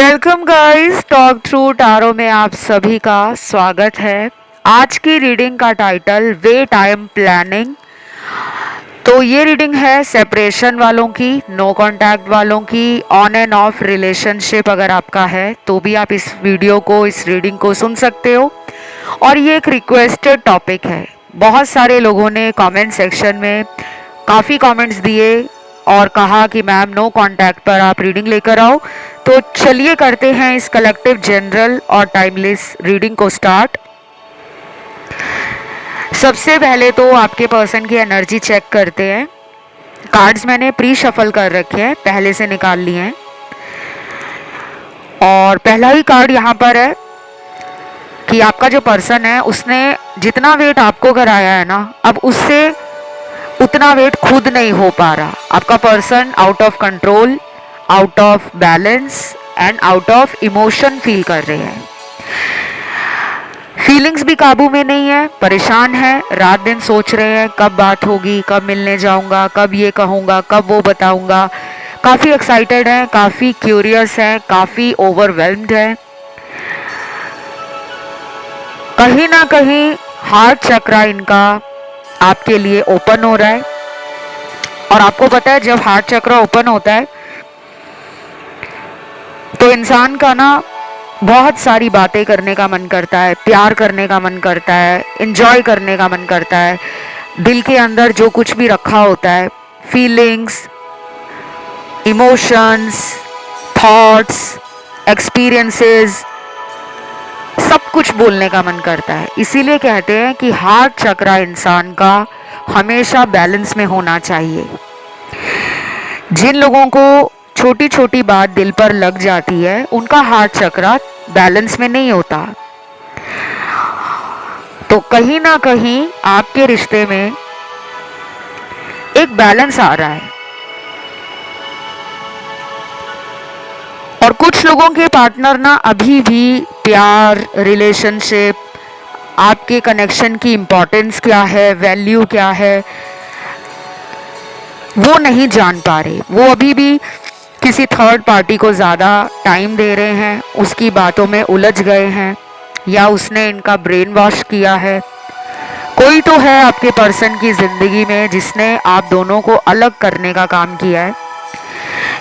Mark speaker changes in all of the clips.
Speaker 1: Welcome guys, talk through tarot में आप सभी का स्वागत है। आज की रीडिंग का टाइटल वे टाइम प्लानिंग। तो ये रीडिंग है सेपरेशन वालों की, नो कांटेक्ट वालों की, ऑन एंड ऑफ रिलेशनशिप अगर आपका है तो भी आप इस वीडियो को, इस रीडिंग को सुन सकते हो। और ये एक रिक्वेस्टेड टॉपिक है। बहुत सारे लोगों ने कमेंट सेक्शन में काफ़ी कमेंट्स दिए और कहा कि मैम नो कांटेक्ट पर आप रीडिंग लेकर आओ। तो चलिए करते हैं इस कलेक्टिव जनरल और टाइमलेस रीडिंग को स्टार्ट। सबसे पहले तो आपके पर्सन की एनर्जी चेक करते हैं। कार्ड्स मैंने प्री शफल कर रखे हैं, पहले से निकाल लिए हैं। और पहला ही कार्ड यहाँ पर है कि आपका जो पर्सन है उसने जितना वेट आपको कराया है ना, अब उससे उतना वेट खुद नहीं हो पा रहा। आपका person out of control, out of balance and out of emotion feel कर रहे हैं। फीलिंग्स भी काबू में नहीं है, परेशान है, रात दिन सोच रहे हैं कब बात होगी, कब मिलने जाऊंगा, कब ये कहूंगा, कब वो बताऊंगा। काफी एक्साइटेड है, काफी क्यूरियस है, काफी ओवरवेल्म्ड है। कहीं ना कहीं हार्ट चक्रा इनका आपके लिए ओपन हो रहा है। और आपको पता है जब हार्ट चक्र ओपन होता है तो इंसान का ना बहुत सारी बातें करने का मन करता है, प्यार करने का मन करता है, एंजॉय करने का मन करता है। दिल के अंदर जो कुछ भी रखा होता है, फीलिंग्स, इमोशंस, थॉट्स, एक्सपीरियंसेस, सब कुछ बोलने का मन करता है। इसीलिए कहते हैं कि हार्ट चक्रा इंसान का हमेशा बैलेंस में होना चाहिए। जिन लोगों को छोटी छोटी बात दिल पर लग जाती है उनका हार्ट चक्रा बैलेंस में नहीं होता। तो कहीं ना कहीं आपके रिश्ते में एक बैलेंस आ रहा है। और कुछ लोगों के पार्टनर ना अभी भी प्यार, रिलेशनशिप, आपके कनेक्शन की इम्पोर्टेंस क्या है, वैल्यू क्या है, वो नहीं जान पा रहे। वो अभी भी किसी थर्ड पार्टी को ज़्यादा टाइम दे रहे हैं, उसकी बातों में उलझ गए हैं, या उसने इनका ब्रेन वॉश किया है। कोई तो है आपके पर्सन की ज़िंदगी में जिसने आप दोनों को अलग करने का काम किया है।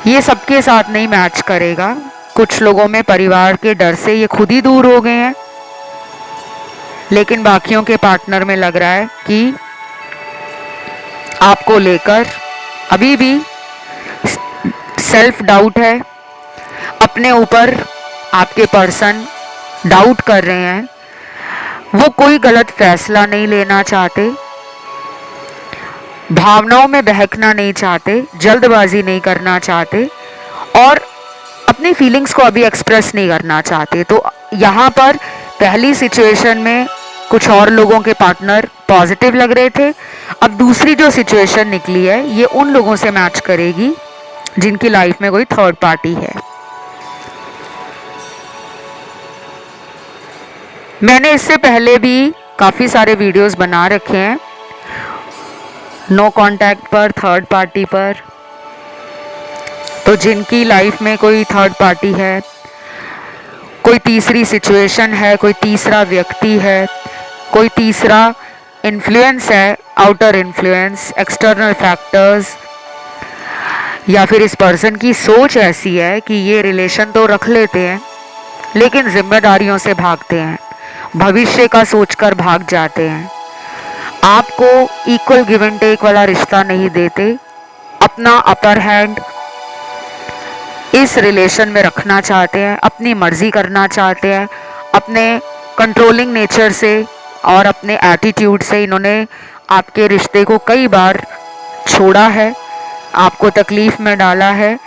Speaker 1: ये सबके साथ नहीं मैच करेगा। कुछ लोगों में परिवार के डर से ये खुद ही दूर हो गए हैं, लेकिन बाकियों के पार्टनर में लग रहा है कि आपको लेकर अभी भी सेल्फ डाउट है। अपने ऊपर आपके पर्सन डाउट कर रहे हैं। वो कोई गलत फैसला नहीं लेना चाहते, भावनाओं में बहकना नहीं चाहते, जल्दबाजी नहीं करना चाहते और अपनी फीलिंग्स को अभी एक्सप्रेस नहीं करना चाहते। तो यहाँ पर पहली सिचुएशन में कुछ और लोगों के पार्टनर पॉजिटिव लग रहे थे। अब दूसरी जो सिचुएशन निकली है ये उन लोगों से मैच करेगी जिनकी लाइफ में कोई थर्ड पार्टी है। मैंने इससे पहले भी काफ़ी सारे वीडियोस बना रखे हैं नो कांटेक्ट पर, थर्ड पार्टी पर। तो जिनकी लाइफ में कोई थर्ड पार्टी है, कोई तीसरी सिचुएशन है, कोई तीसरा व्यक्ति है, कोई तीसरा इन्फ्लुएंस है, आउटर इन्फ्लुएंस, एक्सटर्नल फैक्टर्स, या फिर इस पर्सन की सोच ऐसी है कि ये रिलेशन तो रख लेते हैं लेकिन जिम्मेदारियों से भागते हैं, भविष्य का सोचकर भाग जाते हैं, आपको इक्वल गिव एंड टेक वाला रिश्ता नहीं देते, अपना अपर हैंड इस रिलेशन में रखना चाहते हैं, अपनी मर्जी करना चाहते हैं। अपने कंट्रोलिंग नेचर से और अपने एटीट्यूड से इन्होंने आपके रिश्ते को कई बार छोड़ा है, आपको तकलीफ में डाला है।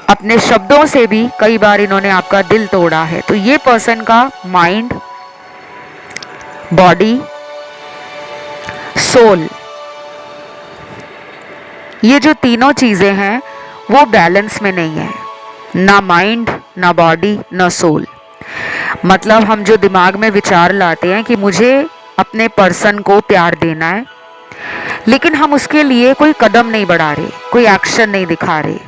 Speaker 1: अपने शब्दों से भी कई बार इन्होंने आपका दिल तोड़ा है। तो ये पर्सन का माइंड, बॉडी, सोल, ये जो तीनों चीज़ें हैं वो बैलेंस में नहीं है। ना माइंड, ना बॉडी, ना सोल। मतलब हम जो दिमाग में विचार लाते हैं कि मुझे अपने पर्सन को प्यार देना है, लेकिन हम उसके लिए कोई कदम नहीं बढ़ा रहे, कोई एक्शन नहीं दिखा रहे।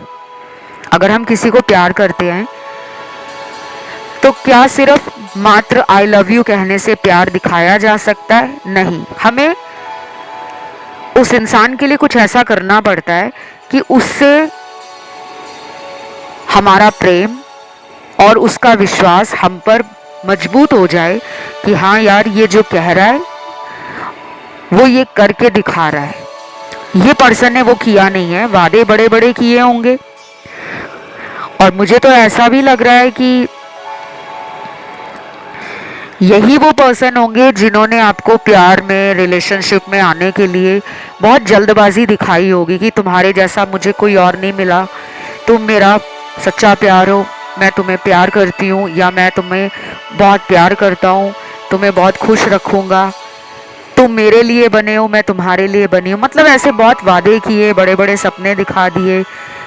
Speaker 1: अगर हम किसी को प्यार करते हैं तो क्या सिर्फ मात्र आई लव यू कहने से प्यार दिखाया जा सकता है? नहीं, हमें उस इंसान के लिए कुछ ऐसा करना पड़ता है कि उससे हमारा प्रेम और उसका विश्वास हम पर मजबूत हो जाए कि हाँ यार, ये जो कह रहा है वो ये करके दिखा रहा है। ये पर्सन ने वो किया नहीं है, वादे बड़े बड़े किए होंगे, और मुझे तो ऐसा भी लग रहा है कि यही वो पर्सन होंगे जिन्होंने आपको प्यार में, रिलेशनशिप में आने के लिए बहुत जल्दबाजी दिखाई होगी कि तुम्हारे जैसा मुझे कोई और नहीं मिला, तुम मेरा सच्चा प्यार हो, मैं तुम्हें प्यार करती हूँ, या मैं तुम्हें बहुत प्यार करता हूँ, तुम्हें बहुत खुश रखूँगा, तुम मेरे लिए बने हो, मैं तुम्हारे लिए बनी हूँ। मतलब ऐसे बहुत वादे किए, बड़े बड़े सपने दिखा दिए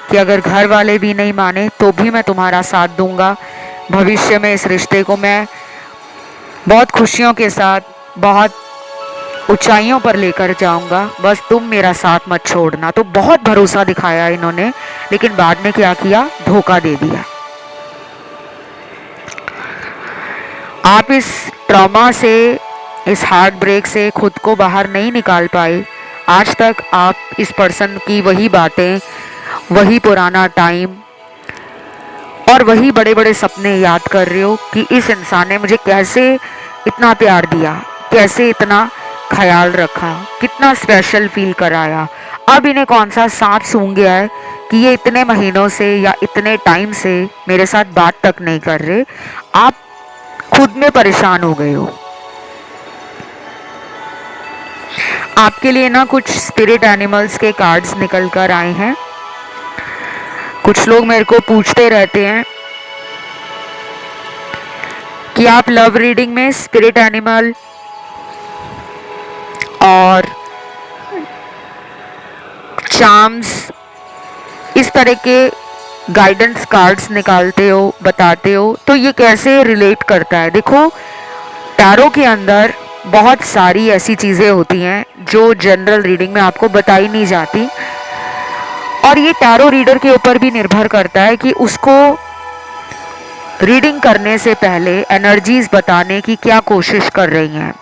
Speaker 1: कि अगर घर वाले भी नहीं माने तो भी मैं तुम्हारा साथ दूंगा, भविष्य में इस रिश्ते को मैं बहुत खुशियों के साथ बहुत ऊंचाइयों पर लेकर जाऊंगा, बस तुम मेरा साथ मत छोड़ना। तो बहुत भरोसा दिखाया इन्होंने, लेकिन बाद में क्या किया? धोखा दे दिया। आप इस ट्रॉमा से, इस हार्ट ब्रेक से खुद को बाहर नहीं निकाल पाए। आज तक आप इस पर्सन की वही बातें, वही पुराना टाइम और वही बड़े बड़े सपने याद कर रहे हो कि इस इंसान ने मुझे कैसे इतना प्यार दिया, कैसे इतना ख्याल रखा, कितना स्पेशल फील कराया। अब इन्हें कौन सा सांप सूंघ गया है कि ये इतने महीनों से या इतने टाइम से मेरे साथ बात तक नहीं कर रहे। आप खुद में परेशान हो गए हो। आपके लिए ना कुछ स्पिरिट एनिमल्स के कार्ड्स निकल कर आए हैं। कुछ लोग मेरे को पूछते रहते हैं कि आप लव रीडिंग में स्पिरिट एनिमल और चार्म्स, इस तरह के गाइडेंस कार्ड्स निकालते हो, बताते हो, तो ये कैसे रिलेट करता है? देखो, टैरो के अंदर बहुत सारी ऐसी चीज़ें होती हैं जो जनरल रीडिंग में आपको बताई नहीं जाती, और ये टैरो रीडर के ऊपर भी निर्भर करता है कि उसको रीडिंग करने से पहले एनर्जीज बताने की क्या कोशिश कर रही हैं।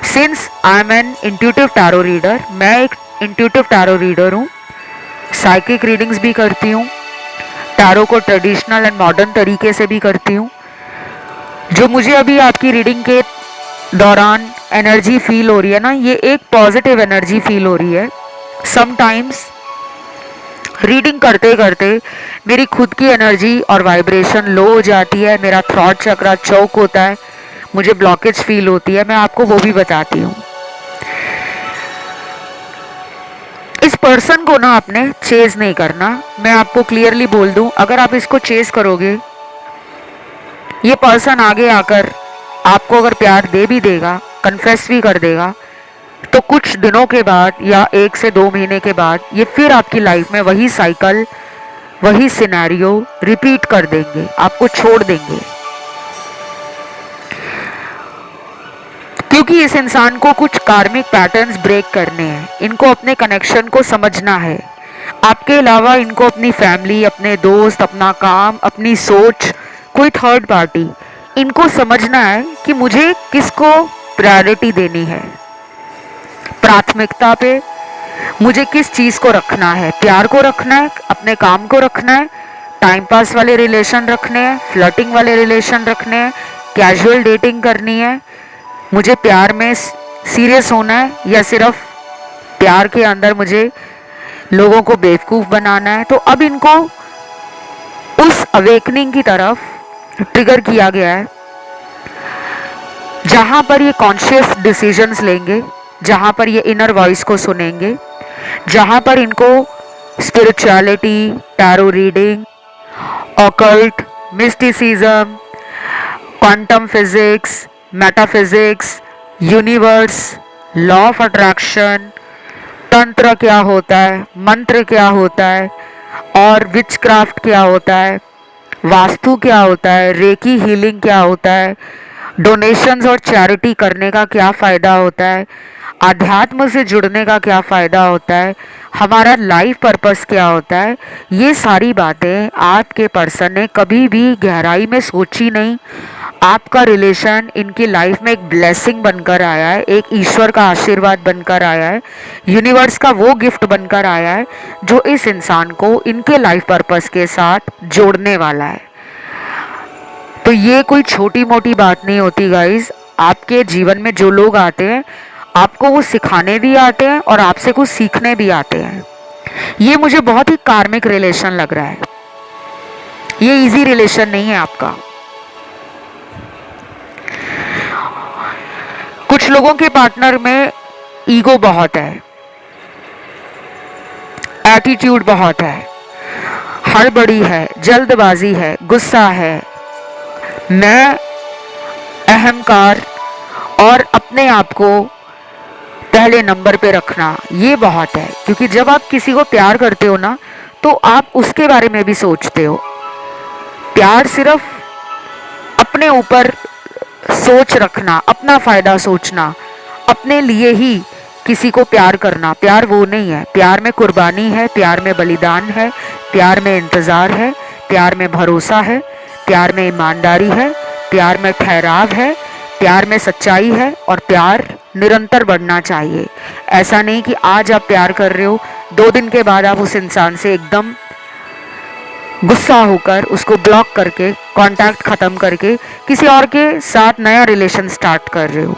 Speaker 1: Since I am an intuitive tarot reader, मैं एक इंट्यूटिव टैरो रीडर हूँ, साइकिक रीडिंग्स भी करती हूँ, टैरो को ट्रेडिशनल एंड मॉडर्न तरीके से भी करती हूँ। जो मुझे अभी आपकी रीडिंग के दौरान एनर्जी फील हो रही है ना, ये एक पॉजिटिव एनर्जी फील हो रही है। समटाइम्स रीडिंग करते करते मेरी खुद की एनर्जी और वाइब्रेशन लो हो जाती है, मेरा थ्रॉट चक्रा चौक होता है, मुझे ब्लॉकेज फील होती है, मैं आपको वो भी बताती हूँ। इस पर्सन को ना आपने चेज नहीं करना। मैं आपको क्लियरली बोल दूं, अगर आप इसको चेज करोगे, ये पर्सन आगे आकर आपको अगर प्यार दे भी देगा, कन्फेस भी कर देगा, तो कुछ दिनों के बाद या 1 से 2 महीने के बाद ये फिर आपकी लाइफ में वही साइकिल, वही सिनेरियो रिपीट कर देंगे, आपको छोड़ देंगे। क्योंकि इस इंसान को कुछ कार्मिक पैटर्न्स ब्रेक करने हैं, इनको अपने कनेक्शन को समझना है। आपके अलावा इनको अपनी फैमिली, अपने दोस्त, अपना काम, अपनी सोच, कोई थर्ड पार्टी, इनको समझना है कि मुझे किसको प्रायोरिटी देनी है, प्राथमिकता पे मुझे किस चीज़ को रखना है। प्यार को रखना है, अपने काम को रखना है, टाइम पास वाले रिलेशन रखने हैं, फ्लर्टिंग वाले रिलेशन रखने हैं, कैजुअल डेटिंग करनी है, मुझे प्यार में सीरियस होना है, या सिर्फ प्यार के अंदर मुझे लोगों को बेवकूफ़ बनाना है। तो अब इनको उस अवेकनिंग की तरफ ट्रिगर किया गया है जहाँ पर ये कॉन्शियस डिसीजंस लेंगे, जहाँ पर ये इनर वॉइस को सुनेंगे, जहाँ पर इनको spirituality, tarot reading, occult, mysticism, quantum physics, metaphysics, universe, law of attraction, तंत्र क्या होता है, मंत्र क्या होता है, और विचक्राफ्ट क्या होता है, वास्तु क्या होता है, रेकी हीलिंग क्या होता है, डोनेशंस और चैरिटी करने का क्या फ़ायदा होता है, आध्यात्म से जुड़ने का क्या फ़ायदा होता है, हमारा लाइफ पर्पस क्या होता है, ये सारी बातें आपके पर्सन ने कभी भी गहराई में सोची नहीं। आपका रिलेशन इनकी लाइफ में एक ब्लेसिंग बनकर आया है, एक ईश्वर का आशीर्वाद बनकर आया है, यूनिवर्स का वो गिफ्ट बनकर आया है जो इस इंसान को इनके लाइफ पर्पस के साथ जोड़ने वाला है। तो ये कोई छोटी मोटी बात नहीं होती गाइस। आपके जीवन में जो लोग आते हैं, आपको वो सिखाने भी आते हैं और आपसे कुछ सीखने भी आते हैं। ये मुझे बहुत ही कार्मिक रिलेशन लग रहा है, ये इजी रिलेशन नहीं है आपका। कुछ लोगों के पार्टनर में ईगो बहुत है, एटीट्यूड बहुत है, हड़बड़ी है, जल्दबाजी है, गुस्सा है, मैं, अहंकार और अपने आप को पहले नंबर पे रखना, ये बहुत है। क्योंकि जब आप किसी को प्यार करते हो ना, तो आप उसके बारे में भी सोचते हो। प्यार सिर्फ अपने ऊपर सोच रखना, अपना फायदा सोचना, अपने लिए ही किसी को प्यार करना, प्यार वो नहीं है। प्यार में कुर्बानी है, प्यार में बलिदान है, प्यार में इंतज़ार है, प्यार में भरोसा है, प्यार में ईमानदारी है, प्यार में ठहराव है, प्यार में सच्चाई है और प्यार निरंतर बढ़ना चाहिए। ऐसा नहीं कि आज आप प्यार कर रहे हो, 2 दिन के बाद आप उस इंसान से एकदम गुस्सा होकर उसको ब्लॉक करके, कांटेक्ट ख़त्म करके किसी और के साथ नया रिलेशन स्टार्ट कर रहे हो।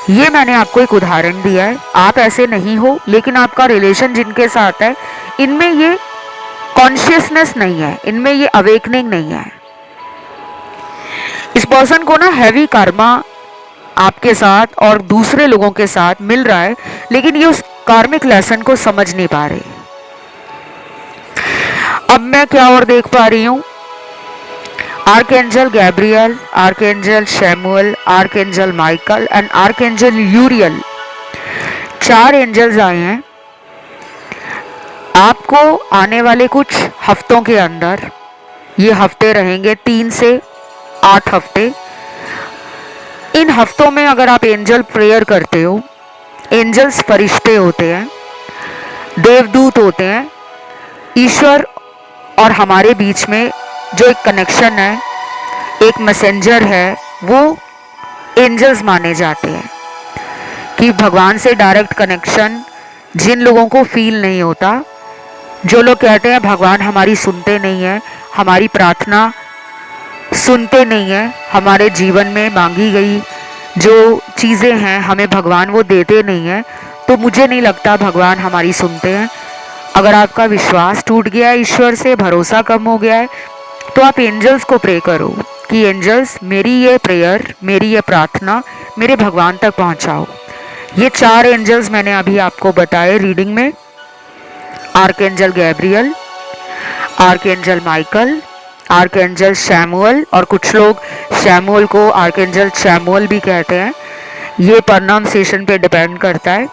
Speaker 1: ये मैंने आपको एक उदाहरण दिया है। आप ऐसे नहीं हो, लेकिन आपका रिलेशन जिनके साथ है, इनमें ये कॉन्शियसनेस नहीं है, इनमें ये अवेकनिंग नहीं है। इस पर्सन को ना हैवी कर्मा आपके साथ और दूसरे लोगों के साथ मिल रहा है, लेकिन ये उस कार्मिक लेसन को समझ नहीं पा रहे। अब मैं क्या और देख पा रही हूँ, archangel Gabriel, archangel Samuel, archangel Michael and archangel Uriel, 4 angels आए हैं आपको आने वाले कुछ हफ्तों के अंदर। ये हफ्ते रहेंगे 3 से 8 हफ्ते। इन हफ्तों में अगर आप एंजल प्रेयर करते हो, एंजल्स फरिश्ते होते हैं, देवदूत होते हैं, ईश्वर और हमारे बीच में जो एक कनेक्शन है, एक मैसेंजर है, वो एंजल्स माने जाते हैं। कि भगवान से डायरेक्ट कनेक्शन जिन लोगों को फील नहीं होता, जो लोग कहते हैं भगवान हमारी सुनते नहीं है, हमारी प्रार्थना सुनते नहीं है, हमारे जीवन में मांगी गई जो चीज़ें हैं हमें भगवान वो देते नहीं हैं, तो मुझे नहीं लगता भगवान हमारी सुनते हैं। अगर आपका विश्वास टूट गया है, ईश्वर से भरोसा कम हो गया है, तो आप एंजल्स को प्रे करो कि एंजल्स मेरी ये प्रेयर, मेरी ये प्रार्थना मेरे भगवान तक पहुंचाओ। ये 4 एंजल्स मैंने अभी आपको बताए रीडिंग में, archangel Gabriel, archangel Michael, archangel Samuel, और कुछ लोग शैमुअल को आर्कएंजल शैमुअल भी कहते हैं, ये प्रोनाउंसिएशन पे डिपेंड करता है।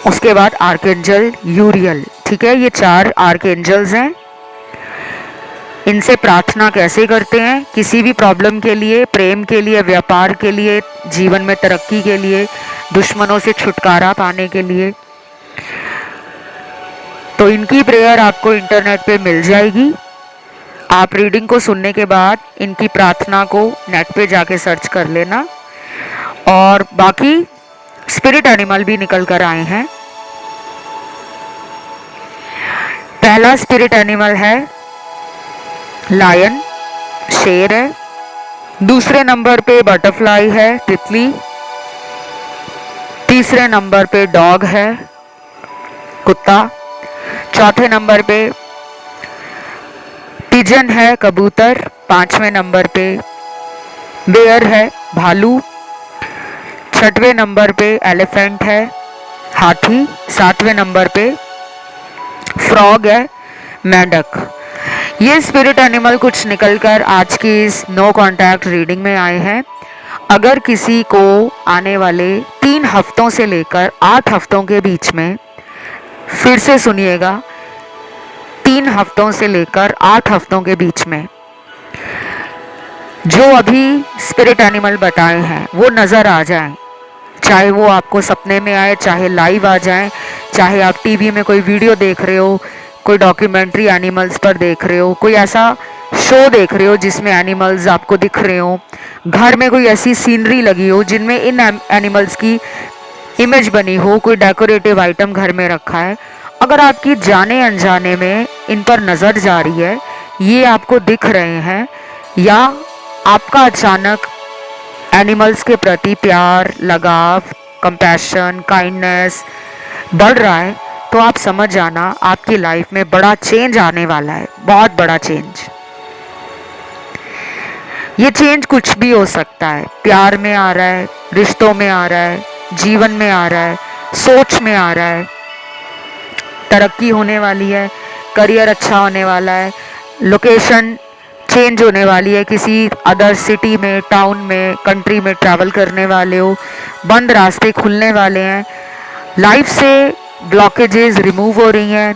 Speaker 1: उसके बाद आर्कएंजल यूरियल। ठीक है, ये 4 आर्कएंजल्स हैं। इनसे प्रार्थना कैसे करते हैं, किसी भी प्रॉब्लम के लिए, प्रेम के लिए, व्यापार के लिए, जीवन में तरक्की के लिए, दुश्मनों से छुटकारा पाने के लिए, तो इनकी प्रेयर आपको इंटरनेट पे मिल जाएगी। आप रीडिंग को सुनने के बाद इनकी प्रार्थना को नेट पे जाके सर्च कर लेना। और बाकी स्पिरिट एनिमल भी निकल कर आए हैं। पहला स्पिरिट एनिमल है लायन, शेर है। दूसरे नंबर पे बटरफ्लाई है, तितली। तीसरे नंबर पे डॉग है, कुत्ता। चौथे नंबर पे पिजन है, कबूतर। 5वें नंबर पे बेयर है, भालू। 6वें नंबर पे एलिफेंट है, हाथी। 7वें नंबर पे फ्रॉग है, मेंढक। ये स्पिरिट एनिमल कुछ निकलकर आज की इस नो कांटेक्ट रीडिंग में आए हैं। अगर किसी को आने वाले 3 हफ्तों से लेकर 8 हफ्तों के बीच में, फिर से सुनिएगा, 3 हफ्तों से लेकर 8 हफ्तों के बीच में जो अभी स्पिरिट एनिमल बताए हैं वो नज़र आ जाएं, चाहे वो आपको सपने में आए, चाहे लाइव आ जाए, चाहे आप टीवी में कोई वीडियो देख रहे हो, कोई डॉक्यूमेंट्री एनिमल्स पर देख रहे हो, कोई ऐसा शो देख रहे हो जिसमें एनिमल्स आपको दिख रहे हो, घर में कोई ऐसी सीनरी लगी हो जिनमें इन एनिमल्स की इमेज बनी हो, कोई डेकोरेटिव आइटम घर में रखा है, अगर आपकी जाने अनजाने में इन पर नज़र जा रही है, ये आपको दिख रहे हैं, या आपका अचानक एनिमल्स के प्रति प्यार, लगाव, कंपैशन, काइंडनेस बढ़ रहा है, तो आप समझ जाना आपकी लाइफ में बड़ा चेंज आने वाला है, बहुत बड़ा चेंज। ये चेंज कुछ भी हो सकता है, प्यार में आ रहा है, रिश्तों में आ रहा है, जीवन में आ रहा है, सोच में आ रहा है, तरक्की होने वाली है, करियर अच्छा होने वाला है, लोकेशन चेंज होने वाली है, किसी अदर सिटी में, टाउन में, कंट्री में ट्रैवल करने वाले हो, बंद रास्ते खुलने वाले हैं, लाइफ से ब्लॉकेजेस रिमूव हो रही हैं,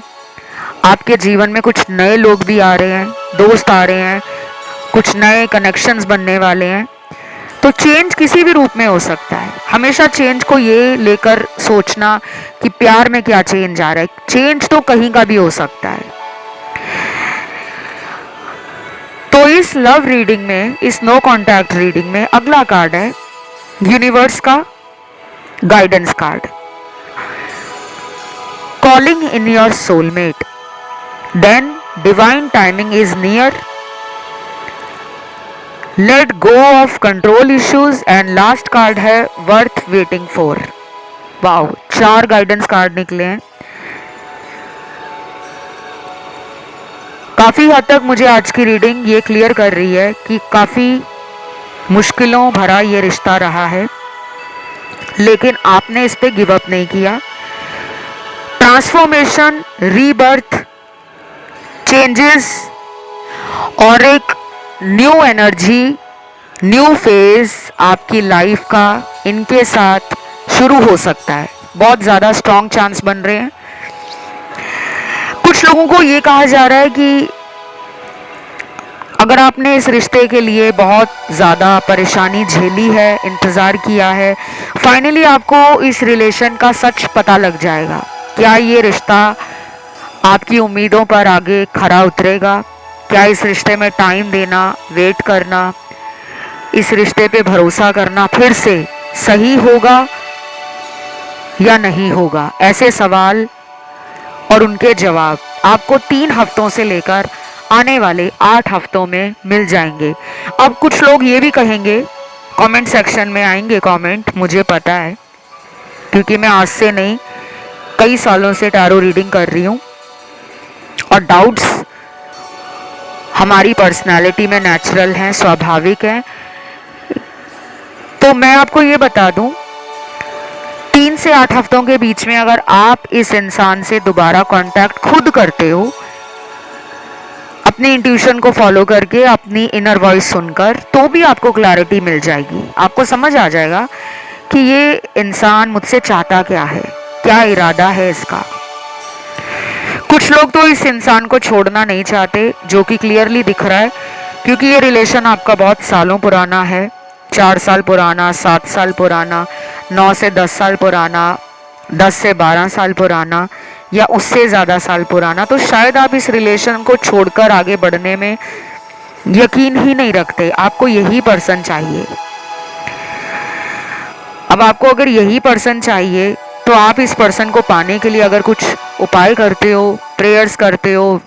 Speaker 1: आपके जीवन में कुछ नए लोग भी आ रहे हैं, दोस्त आ रहे हैं, कुछ नए कनेक्शंस बनने वाले हैं। तो चेंज किसी भी रूप में हो सकता है। हमेशा चेंज को ये लेकर सोचना कि प्यार में क्या चेंज आ रहा है, चेंज तो कहीं का भी हो सकता है। तो इस लव रीडिंग में, इस नो कॉन्टैक्ट रीडिंग में अगला कार्ड है यूनिवर्स का guidance card. Calling in your soulmate, then divine timing is near, let go of control issues, and last card है worth waiting for. Wow, 4 guidance card निकले हैं। काफ़ी हद तक मुझे आज की रीडिंग ये क्लियर कर रही है कि काफ़ी मुश्किलों भरा ये रिश्ता रहा है, लेकिन आपने इस पे गिव अप नहीं किया। ट्रांसफॉर्मेशन, रीबर्थ, चेंजेस और एक न्यू एनर्जी, न्यू फेज आपकी लाइफ का इनके साथ शुरू हो सकता है। बहुत ज़्यादा स्ट्रॉन्ग चांस बन रहे हैं। कुछ लोगों को ये कहा जा रहा है कि अगर आपने इस रिश्ते के लिए बहुत ज़्यादा परेशानी झेली है, इंतज़ार किया है, फाइनली आपको इस रिलेशन का सच पता लग जाएगा। क्या ये रिश्ता आपकी उम्मीदों पर आगे खरा उतरेगा? क्या इस रिश्ते में टाइम देना, वेट करना, इस रिश्ते पे भरोसा करना फिर से सही होगा या नहीं होगा? ऐसे सवाल और उनके जवाब आपको 3 हफ्तों से लेकर आने वाले 8 हफ्तों में मिल जाएंगे। अब कुछ लोग ये भी कहेंगे, कमेंट सेक्शन में आएंगे कमेंट, मुझे पता है, क्योंकि मैं आज से नहीं कई सालों से टैरो रीडिंग कर रही हूँ और डाउट्स हमारी पर्सनालिटी में नेचुरल हैं, स्वाभाविक हैं। तो मैं आपको ये बता दूं, 3 से 8 हफ्तों के बीच में अगर आप इस इंसान से दोबारा कांटेक्ट खुद करते हो, अपनी इंट्यूशन को फॉलो करके, अपनी इनर वॉइस सुनकर, तो भी आपको क्लैरिटी मिल जाएगी। आपको समझ आ जाएगा कि ये इंसान मुझसे चाहता क्या है, क्या इरादा है इसका। कुछ लोग तो इस इंसान को छोड़ना नहीं चाहते, जो कि क्लियरली दिख रहा है, क्योंकि ये रिलेशन आपका बहुत सालों पुराना है। 4 साल पुराना, 7 साल पुराना, 9 से 10 साल पुराना, 10 से 12 साल पुराना, या उससे ज़्यादा साल पुराना। तो शायद आप इस रिलेशन को छोड़कर आगे बढ़ने में यकीन ही नहीं रखते। आपको यही पर्सन चाहिए। अब आपको अगर यही पर्सन चाहिए, तो आप इस पर्सन को पाने के लिए अगर कुछ उपाय करते हो, प्रेयर्स करते हो,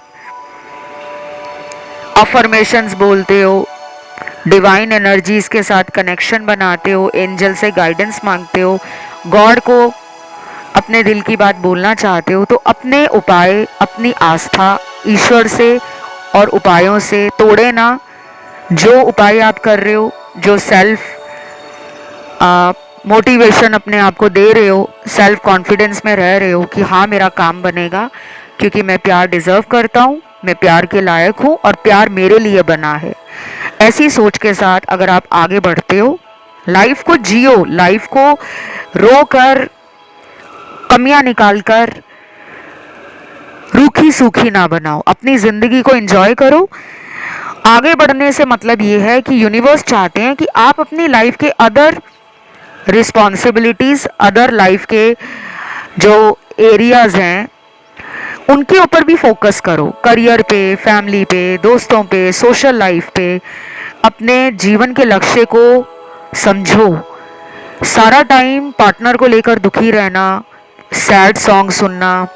Speaker 1: अफर्मेशंस बोलते हो, डिवाइन एनर्जीज के साथ कनेक्शन बनाते हो, एंजल से गाइडेंस मांगते हो, गॉड को अपने दिल की बात बोलना चाहते हो, तो अपने उपाय, अपनी आस्था ईश्वर से और उपायों से तोड़े ना। जो उपाय आप कर रहे हो, जो सेल्फ मोटिवेशन अपने आप को दे रहे हो, सेल्फ कॉन्फिडेंस में रह रहे हो कि हाँ मेरा काम बनेगा, क्योंकि मैं प्यार डिज़र्व करता हूँ, मैं प्यार के लायक हूँ और प्यार मेरे लिए बना है, ऐसी सोच के साथ अगर आप आगे बढ़ते हो, लाइफ को जियो, लाइफ को रो कर, कमियां निकाल कर रूखी सूखी ना बनाओ, अपनी ज़िंदगी को एंजॉय करो। आगे बढ़ने से मतलब ये है कि यूनिवर्स चाहते हैं कि आप अपनी लाइफ के अदर रिस्पॉन्सिबिलिटीज़, अदर लाइफ के जो एरियाज़ हैं उनके ऊपर भी फोकस करो। करियर पे, फैमिली पे, दोस्तों पे, सोशल लाइफ पे, अपने जीवन के लक्ष्य को समझो। सारा टाइम पार्टनर को लेकर दुखी रहना, सैड सॉन्ग सुनना,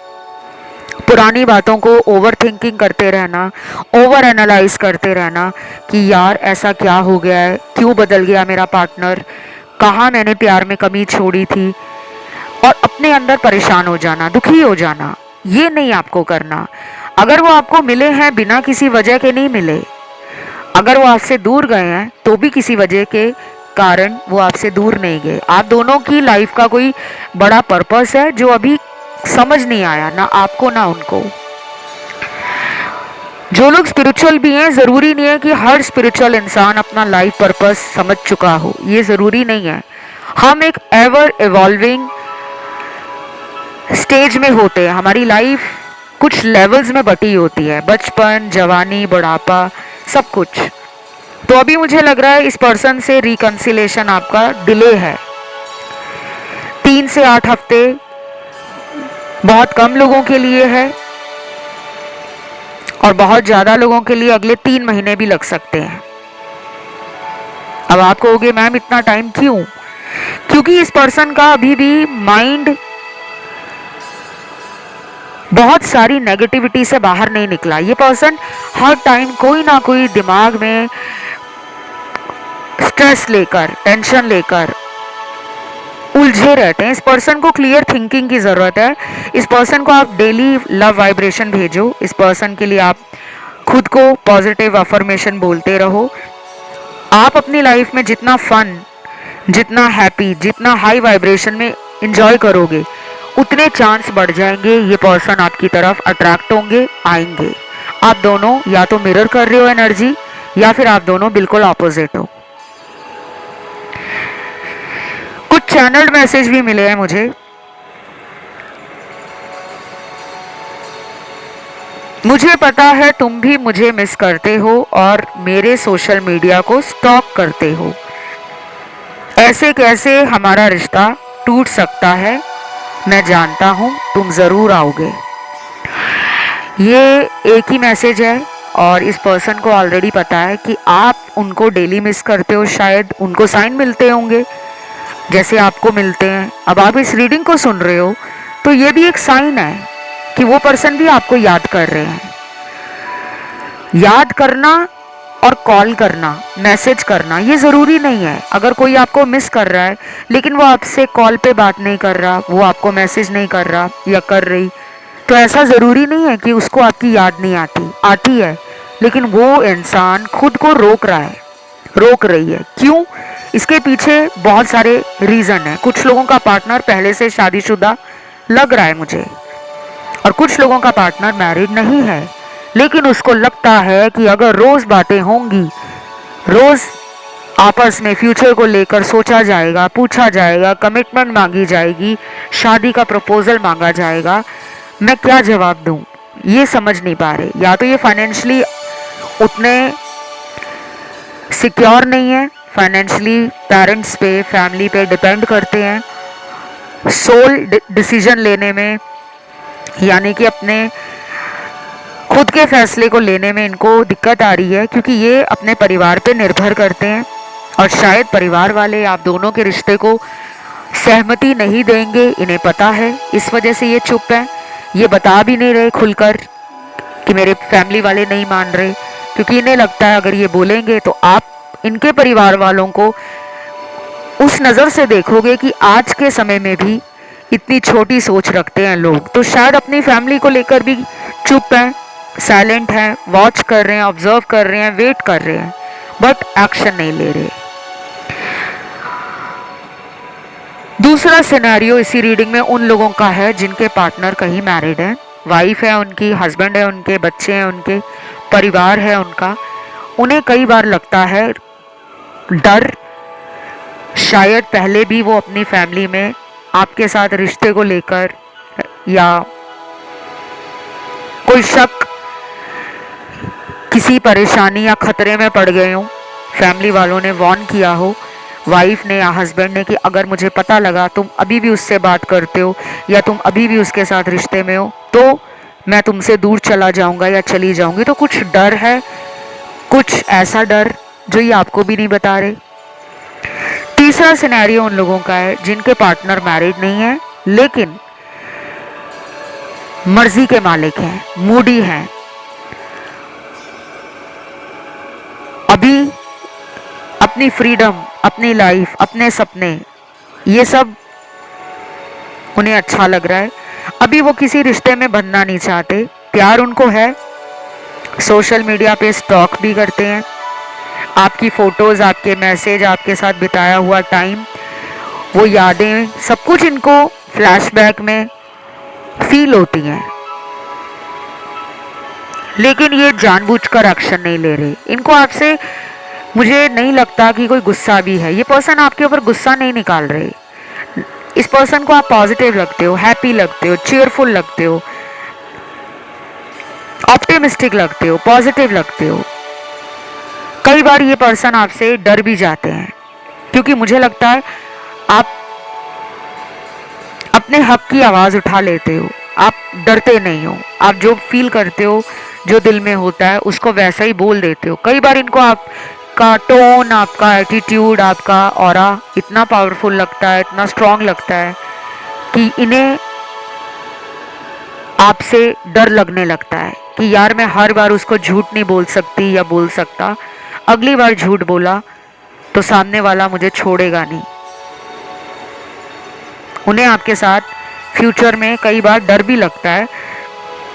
Speaker 1: पुरानी बातों को ओवर थिंकिंग करते रहना, ओवर एनालाइज करते रहना कि यार ऐसा क्या हो गया है, क्यों बदल गया मेरा पार्टनर, कहाँ मैंने प्यार में कमी छोड़ी थी, और अपने अंदर परेशान हो जाना, दुखी हो जाना, ये नहीं आपको करना। अगर वो आपको मिले हैं बिना किसी वजह के नहीं मिले, अगर वो आपसे दूर गए हैं तो भी किसी वजह के कारण वो आपसे दूर नहीं गए। आप दोनों की लाइफ का कोई बड़ा पर्पस है जो अभी समझ नहीं आया, ना आपको ना उनको। जो लोग स्पिरिचुअल भी हैं, ज़रूरी नहीं है कि हर स्पिरिचुअल इंसान अपना लाइफ पर्पस समझ चुका हो, ये ज़रूरी नहीं है। हम एक एवर इवॉल्विंग स्टेज में होते हैं। हमारी लाइफ कुछ लेवल्स में बटी होती है, बचपन, जवानी, बुढ़ापा, सब कुछ। तो अभी मुझे लग रहा है इस पर्सन से रिकंसिलेशन आपका डिले है। 3 से 8 हफ्ते बहुत कम लोगों के लिए है, और बहुत ज़्यादा लोगों के लिए अगले 3 महीने भी लग सकते हैं। अब आप कहोगे मैम इतना टाइम क्यों? क्योंकि इस पर्सन का अभी भी माइंड बहुत सारी नेगेटिविटी से बाहर नहीं निकला। ये पर्सन हर टाइम कोई ना कोई दिमाग में स्ट्रेस लेकर, टेंशन लेकर उलझे रहते हैं। इस पर्सन को क्लियर थिंकिंग की ज़रूरत है। इस पर्सन को आप डेली लव वाइब्रेशन भेजो। इस पर्सन के लिए आप खुद को पॉजिटिव अफर्मेशन बोलते रहो। आप अपनी लाइफ में जितना फन, जितना हैप्पी, जितना हाई वाइब्रेशन में इंजॉय करोगे, उतने चांस बढ़ जाएंगे ये पर्सन आपकी तरफ अट्रैक्ट होंगे, आएंगे। आप दोनों या तो मिरर कर रहे हो एनर्जी, या फिर आप दोनों बिल्कुल ऑपोजिट हो। कुछ चैनल्ड मैसेज भी मिले हैं मुझे। मुझे पता है तुम भी मुझे मिस करते हो और मेरे सोशल मीडिया को स्टॉक करते हो। ऐसे कैसे हमारा रिश्ता टूट सकता है, मैं जानता हूँ तुम ज़रूर आओगे। ये एक ही मैसेज है, और इस पर्सन को ऑलरेडी पता है कि आप उनको डेली मिस करते हो। शायद उनको साइन मिलते होंगे जैसे आपको मिलते हैं। अब आप इस रीडिंग को सुन रहे हो तो ये भी एक साइन है कि वो पर्सन भी आपको याद कर रहे हैं। याद करना और कॉल करना, मैसेज करना, ये ज़रूरी नहीं है। अगर कोई आपको मिस कर रहा है लेकिन वो आपसे कॉल पे बात नहीं कर रहा, वो आपको मैसेज नहीं कर रहा या कर रही, तो ऐसा ज़रूरी नहीं है कि उसको आपकी याद नहीं आती। आती है, लेकिन वो इंसान खुद को रोक रहा है, रोक रही है। क्यों? इसके पीछे बहुत सारे रीज़न हैं। कुछ लोगों का पार्टनर पहले से शादीशुदा लग रहा है मुझे, और कुछ लोगों का पार्टनर मैरिड नहीं है, लेकिन उसको लगता है कि अगर रोज़ बातें होंगी, रोज़ आपस में फ्यूचर को लेकर सोचा जाएगा, पूछा जाएगा, कमिटमेंट मांगी जाएगी, शादी का प्रपोजल मांगा जाएगा, मैं क्या जवाब दूं, ये समझ नहीं पा रहे। या तो ये फाइनेंशियली उतने सिक्योर नहीं है, फाइनेंशियली पेरेंट्स पे, फैमिली पे डिपेंड करते हैं, सोल डिसीजन लेने में, यानी कि अपने खुद के फैसले को लेने में इनको दिक्कत आ रही है, क्योंकि ये अपने परिवार पे निर्भर करते हैं, और शायद परिवार वाले आप दोनों के रिश्ते को सहमति नहीं देंगे, इन्हें पता है। इस वजह से ये चुप हैं, ये बता भी नहीं रहे खुलकर कि मेरे फैमिली वाले नहीं मान रहे, क्योंकि इन्हें लगता है अगर ये बोलेंगे तो आप इनके परिवार वालों को उस नज़र से देखोगे कि आज के समय में भी इतनी छोटी सोच रखते हैं लोग। तो शायद अपनी फैमिली को लेकर भी चुप हैं, साइलेंट हैं, वॉच कर रहे हैं, ऑब्जर्व कर रहे हैं, वेट कर रहे हैं, बट एक्शन नहीं ले रहे। दूसरा सिनेरियो इसी रीडिंग में उन लोगों का है जिनके पार्टनर कहीं मैरिड हैं, वाइफ है उनकी, हस्बैंड है उनके, बच्चे हैं उनके, परिवार है उनका। उन्हें कई बार लगता है डर, शायद पहले भी वो अपनी फैमिली में आपके साथ रिश्ते को लेकर या कोई शक, किसी परेशानी या खतरे में पड़ गए हो, फैमिली वालों ने वार्न किया हो, वाइफ ने या हस्बैंड ने कि अगर मुझे पता लगा तुम अभी भी उससे बात करते हो या तुम अभी भी उसके साथ रिश्ते में हो तो मैं तुमसे दूर चला जाऊंगा या चली जाऊंगी। तो कुछ डर है, कुछ ऐसा डर जो ये आपको भी नहीं बता रहे। तीसरा सिनेरियो उन लोगों का है जिनके पार्टनर मैरिड नहीं है लेकिन मर्जी के मालिक हैं, मूडी हैं, अभी अपनी फ्रीडम, अपनी लाइफ, अपने सपने, ये सब उन्हें अच्छा लग रहा है। अभी वो किसी रिश्ते में बंधना नहीं चाहते, प्यार उनको है, सोशल मीडिया पे स्टॉक भी करते हैं, आपकी फ़ोटोज़, आपके मैसेज, आपके साथ बिताया हुआ टाइम, वो यादें, सब कुछ इनको फ्लैशबैक में फील होती हैं। लेकिन ये जानबूझकर एक्शन नहीं ले रहे। इनको आपसे मुझे नहीं लगता कि कोई गुस्सा भी है। ये पर्सन आपके ऊपर गुस्सा नहीं निकाल रहे। इस पर्सन को आप पॉजिटिव लगते हो, हैप्पी लगते हो, चीयरफुल लगते हो, ऑप्टिमिस्टिक लगते हो, पॉजिटिव लगते हो। कई बार ये पर्सन आपसे डर भी जाते हैं क्योंकि मुझे लगता है आप अपने हक की आवाज़ उठा लेते हो, आप डरते नहीं हो, आप जो फील करते हो, जो दिल में होता है उसको वैसा ही बोल देते हो। कई बार इनको आपका टोन, आपका एटीट्यूड, आपका ऑरा इतना पावरफुल लगता है, इतना स्ट्रांग लगता है कि इन्हें आपसे डर लगने लगता है कि यार मैं हर बार उसको झूठ नहीं बोल सकती या बोल सकता, अगली बार झूठ बोला तो सामने वाला मुझे छोड़ेगा नहीं। उन्हें आपके साथ फ्यूचर में कई बार डर भी लगता है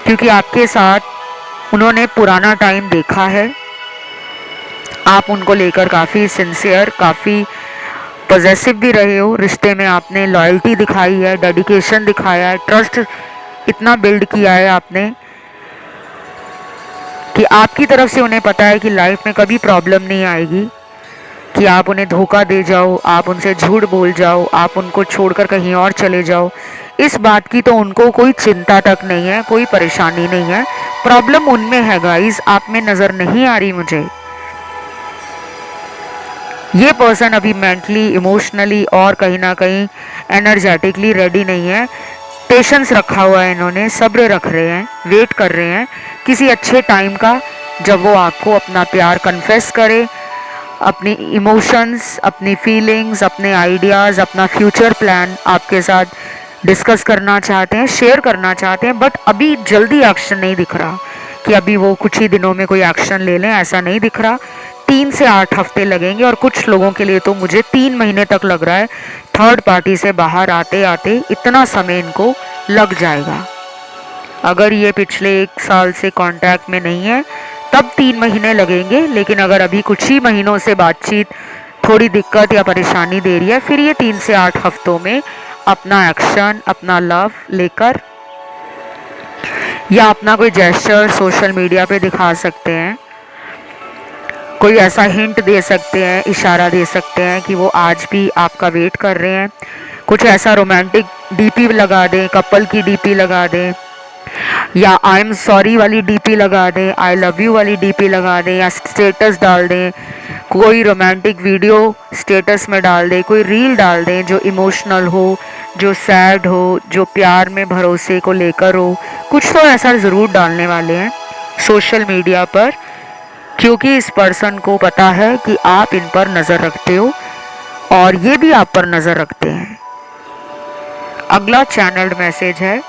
Speaker 1: क्योंकि आपके साथ उन्होंने पुराना टाइम देखा है, आप उनको लेकर काफ़ी सिंसियर, काफ़ी पॉजेसिव भी रहे हो, रिश्ते में आपने लॉयल्टी दिखाई है, डेडिकेशन दिखाया है, ट्रस्ट इतना बिल्ड किया है आपने कि आपकी तरफ से उन्हें पता है कि लाइफ में कभी प्रॉब्लम नहीं आएगी, कि आप उन्हें धोखा दे जाओ, आप उनसे झूठ बोल जाओ, आप उनको छोड़कर कहीं और चले जाओ, इस बात की तो उनको कोई चिंता तक नहीं है, कोई परेशानी नहीं है। प्रॉब्लम उनमें है गाइस, आप में नज़र नहीं आ रही मुझे। ये पर्सन अभी मेंटली, इमोशनली और कहीं ना कहीं एनर्जेटिकली रेडी नहीं है। पेशेंस रखा हुआ है इन्होंने, सब्र रख रहे हैं, वेट कर रहे हैं किसी अच्छे टाइम का जब वो आपको अपना प्यार कन्फेस करे, अपनी इमोशंस, अपनी फीलिंग्स, अपने आइडियाज़, अपना फ्यूचर प्लान आपके साथ डिस्कस करना चाहते हैं, शेयर करना चाहते हैं। बट अभी जल्दी एक्शन नहीं दिख रहा कि अभी वो कुछ ही दिनों में कोई एक्शन ले लें, ऐसा नहीं दिख रहा। 3 से 8 हफ्ते लगेंगे और कुछ लोगों के लिए तो मुझे 3 महीने तक लग रहा है। थर्ड पार्टी से बाहर आते आते इतना समय इनको लग जाएगा। अगर ये पिछले 1 साल से कांटेक्ट में नहीं है तब 3 महीने लगेंगे, लेकिन अगर अभी कुछ ही महीनों से बातचीत थोड़ी दिक्कत या परेशानी दे रही है, फिर ये 3 से 8 हफ्तों में अपना एक्शन, अपना लव लेकर या अपना कोई जेस्चर सोशल मीडिया पे दिखा सकते हैं, कोई ऐसा हिंट दे सकते हैं, इशारा दे सकते हैं कि वो आज भी आपका वेट कर रहे हैं। कुछ ऐसा रोमांटिक डीपी लगा दें, कपल की डीपी लगा दें, या आई एम सॉरी वाली डीपी लगा दें, आई लव यू वाली डीपी लगा दें, या स्टेटस डाल दें, कोई रोमांटिक वीडियो स्टेटस में डाल दें, कोई रील डाल दें जो इमोशनल हो, जो सैड हो, जो प्यार में भरोसे को लेकर हो। कुछ तो ऐसा ज़रूर डालने वाले हैं सोशल मीडिया पर, क्योंकि इस पर्सन को पता है कि आप इन पर नज़र रखते हो और ये भी आप पर नज़र रखते हैं। अगला चैनल्ड मैसेज है,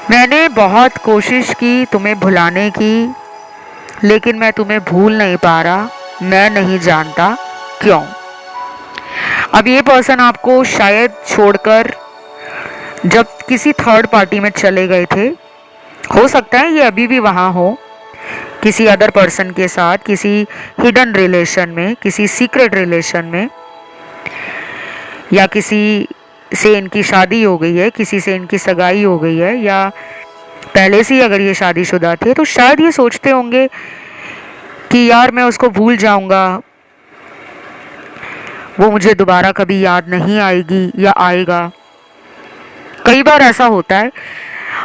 Speaker 1: मैंने बहुत कोशिश की तुम्हें भुलाने की, लेकिन मैं तुम्हें भूल नहीं पा रहा, मैं नहीं जानता क्यों। अब ये पर्सन आपको शायद छोड़कर जब किसी थर्ड पार्टी में चले गए थे, हो सकता है ये अभी भी वहाँ हो किसी अदर पर्सन के साथ, किसी हिडन रिलेशन में, किसी सीक्रेट रिलेशन में, या किसी से इनकी शादी हो गई है, किसी से इनकी सगाई हो गई है, या पहले से ही अगर ये शादीशुदा थे तो शायद ये सोचते होंगे कि यार मैं उसको भूल जाऊंगा, वो मुझे दोबारा कभी याद नहीं आएगी या आएगा। कई बार ऐसा होता है,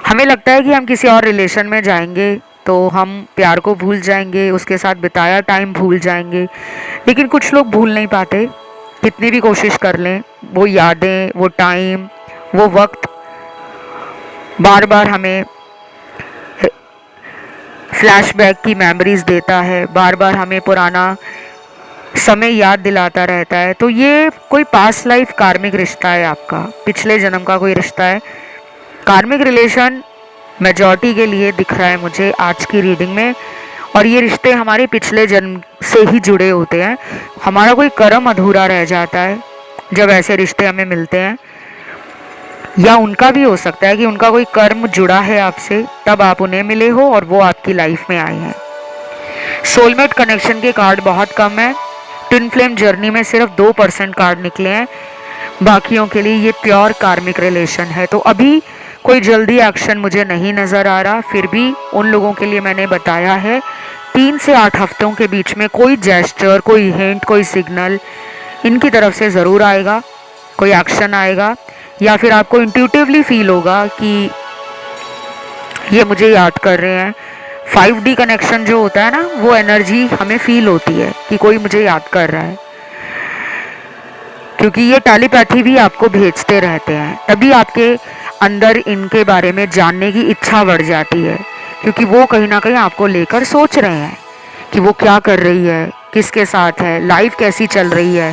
Speaker 1: हमें लगता है कि हम किसी और रिलेशन में जाएंगे तो हम प्यार को भूल जाएंगे, उसके साथ बिताया टाइम भूल जाएंगे। लेकिन कुछ लोग भूल नहीं पाते, कितनी भी कोशिश कर लें, वो यादें, वो टाइम, वो वक्त बार बार हमें फ्लैशबैक की मेमोरीज देता है, बार बार हमें पुराना समय याद दिलाता रहता है। तो ये कोई पास्ट लाइफ कार्मिक रिश्ता है, आपका पिछले जन्म का कोई रिश्ता है। कार्मिक रिलेशन मेजॉरिटी के लिए दिख रहा है मुझे आज की रीडिंग में, और ये रिश्ते हमारे पिछले जन्म से ही जुड़े होते हैं। हमारा कोई कर्म अधूरा रह जाता है जब ऐसे रिश्ते हमें मिलते हैं, या उनका भी हो सकता है कि उनका कोई कर्म जुड़ा है आपसे, तब आप उन्हें मिले हो और वो आपकी लाइफ में आए हैं। सोलमेट कनेक्शन के कार्ड बहुत कम है। ट्विन फ्लेम जर्नी में सिर्फ 2% कार्ड निकले हैं, बाकियों के लिए ये प्योर कार्मिक रिलेशन है। तो अभी कोई जल्दी एक्शन मुझे नहीं नज़र आ रहा, फिर भी उन लोगों के लिए मैंने बताया है 3 से 8 हफ्तों के बीच में कोई जेस्चर, कोई हिंट, कोई सिग्नल इनकी तरफ से ज़रूर आएगा, कोई एक्शन आएगा, या फिर आपको इंट्यूटिवली फील होगा कि ये मुझे याद कर रहे हैं। 5D कनेक्शन जो होता है ना, वो एनर्जी हमें फील होती है कि कोई मुझे याद कर रहा है, क्योंकि ये टेलीपैथी भी आपको भेजते रहते हैं। तभी आपके अंदर इनके बारे में जानने की इच्छा बढ़ जाती है, क्योंकि वो कहीं ना कहीं आपको लेकर सोच रहे हैं कि वो क्या कर रही है, किसके साथ है, लाइफ कैसी चल रही है,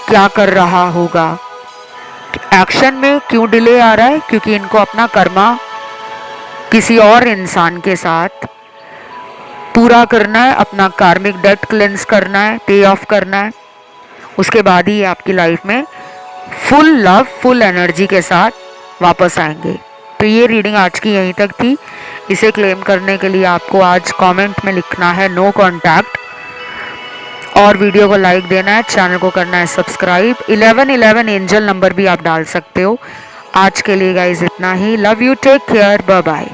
Speaker 1: क्या कर रहा होगा। एक्शन में क्यों डिले आ रहा है? क्योंकि इनको अपना कर्मा किसी और इंसान के साथ पूरा करना है, अपना कार्मिक डेट क्लेंस करना है, पे ऑफ करना है। उसके बाद ही आपकी लाइफ में फुल लव, फुल एनर्जी के साथ वापस आएंगे। तो ये रीडिंग आज की यहीं तक थी। इसे क्लेम करने के लिए आपको आज कमेंट में लिखना है नो कॉन्टैक्ट, और वीडियो को लाइक देना है, चैनल को करना है सब्सक्राइब। 1111 एंजल नंबर भी आप डाल सकते हो। आज के लिए गाइज इतना ही। Love you, take care, bye bye.